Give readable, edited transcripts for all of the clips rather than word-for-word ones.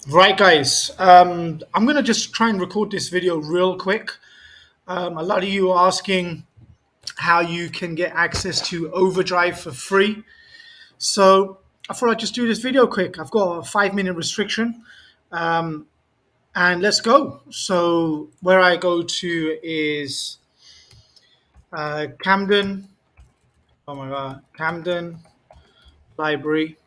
Right, guys. I'm going to just try and record this video real quick. A lot of you are asking how you can get access to OverDrive for free. So I thought I'd just do this video quick. I've got a 5-minute restriction, and let's go. So where I go to is Camden. Oh my God, Camden Library.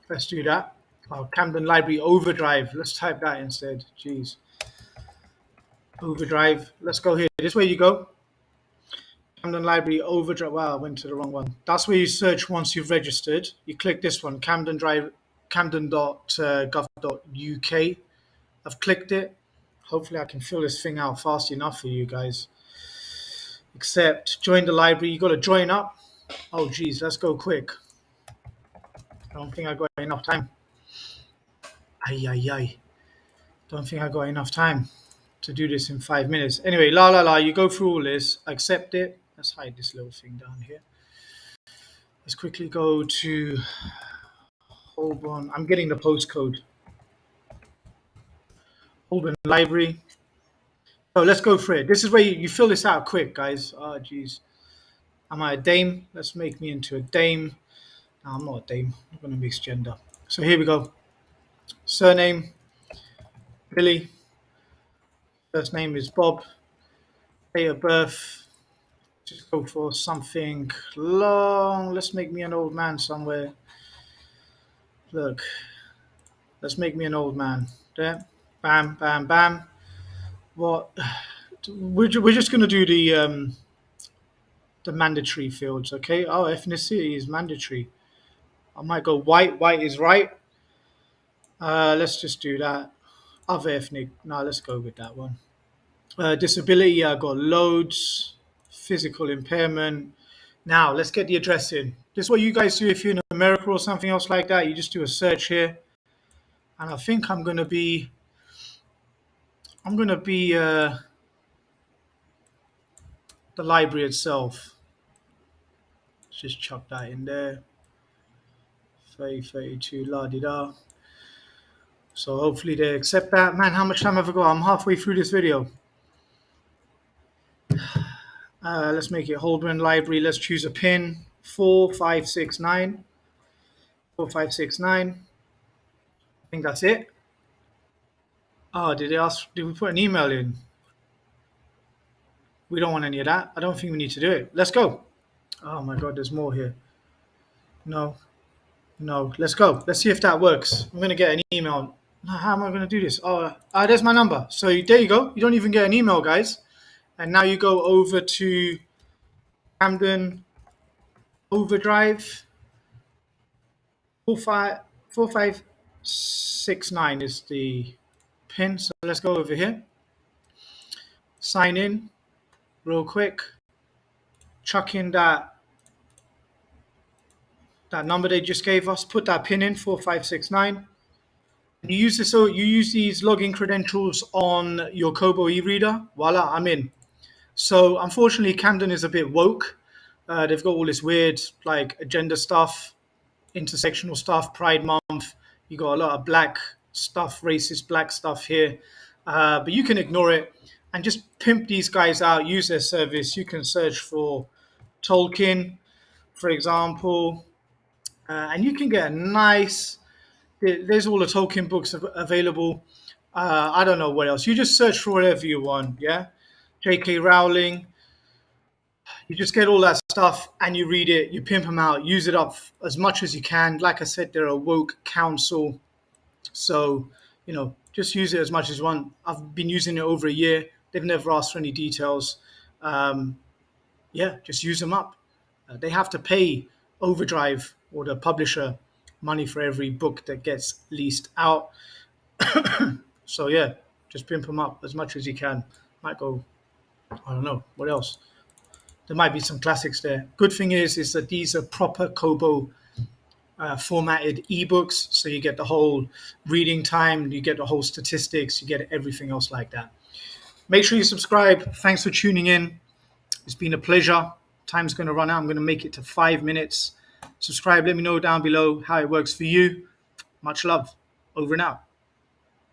Let's do that. Oh, Camden Library OverDrive. Let's type that instead. Jeez. OverDrive. Let's go here. This way you go. Camden Library OverDrive. Wow, I went to the wrong one. That's where you search once you've registered. You click this one, Camden Drive, camden.gov.uk. I've clicked it. Hopefully I can fill this thing out fast enough for you guys. Except join the library. You got to join up. Oh, geez, let's go quick. I don't think I got enough time. Ay, ay, ay. Don't think I got enough time to do this in 5 minutes. Anyway, you go through all this, accept it. Let's hide this little thing down here. Let's quickly go to Holborn. I'm getting the postcode. Holborn Library. So let's go for it. This is where you fill this out quick, guys. Oh, geez. Am I a dame? Let's make me into a dame. No, I'm not a dame. I'm going to mix gender. So here we go. Surname, Billy. First name is Bob. Date of birth. Just go for something long. Let's make me an old man somewhere. Look. Let's make me an old man. There. Bam, bam, bam. What? We're just going to do the mandatory fields, okay? Oh, ethnicity is mandatory. I might go white. White is right. Let's just do that. Other ethnic. No, let's go with that one. Disability, I got loads. Physical impairment. Now, let's get the address in. This is what you guys do if you're in America or something else like that. You just do a search here. And I think I'm going to be the library itself. Let's just chuck that in there. 3032, la-di-da. So hopefully they accept that. Man, how much time have I got? I'm halfway through this video. Let's make it Holborn Library. Let's choose a pin. 4569. 4569. I think that's it. Oh, did we put an email in? We don't want any of that. I don't think we need to do it. Let's go. Oh my God, there's more here. No, let's go. Let's see if that works. I'm going to get an email. How am I going to do this? There's my number. So there you go. You don't even get an email, guys. And now you go over to Camden OverDrive. 4569 is the pin. So let's go over here. Sign in real quick. Chuck in that number they just gave us. Put that pin in, 4569. You use this. So you use these login credentials on your Kobo e-reader. Voila, I'm in. So unfortunately, Camden is a bit woke. They've got all this weird like agenda stuff, intersectional stuff, Pride Month. You got a lot of black stuff, racist black stuff here, but you can ignore it and just pimp these guys out. Use their service. You can search for Tolkien, for example, and you can get a nice. There's all the Tolkien books available. I don't know what else. You just search for whatever you want. Yeah, J.K. Rowling. You just get all that stuff and you read it, you pimp them out, use it up as much as you can. Like I said, they're a woke council. So, just use it as much as you want. I've been using it over a year. They've never asked for any details. Just use them up. They have to pay OverDrive or the publisher money for every book that gets leased out. So, just pimp them up as much as you can. Might go, I don't know, what else? There might be some classics there. Good thing is that these are proper Kobo formatted ebooks. So you get the whole reading time, you get the whole statistics, you get everything else like that. Make sure you subscribe. Thanks for tuning in. It's been a pleasure. Time's going to run out. I'm going to make it to 5 minutes. Subscribe. Let me know down below how it works for you. Much love. Over and out.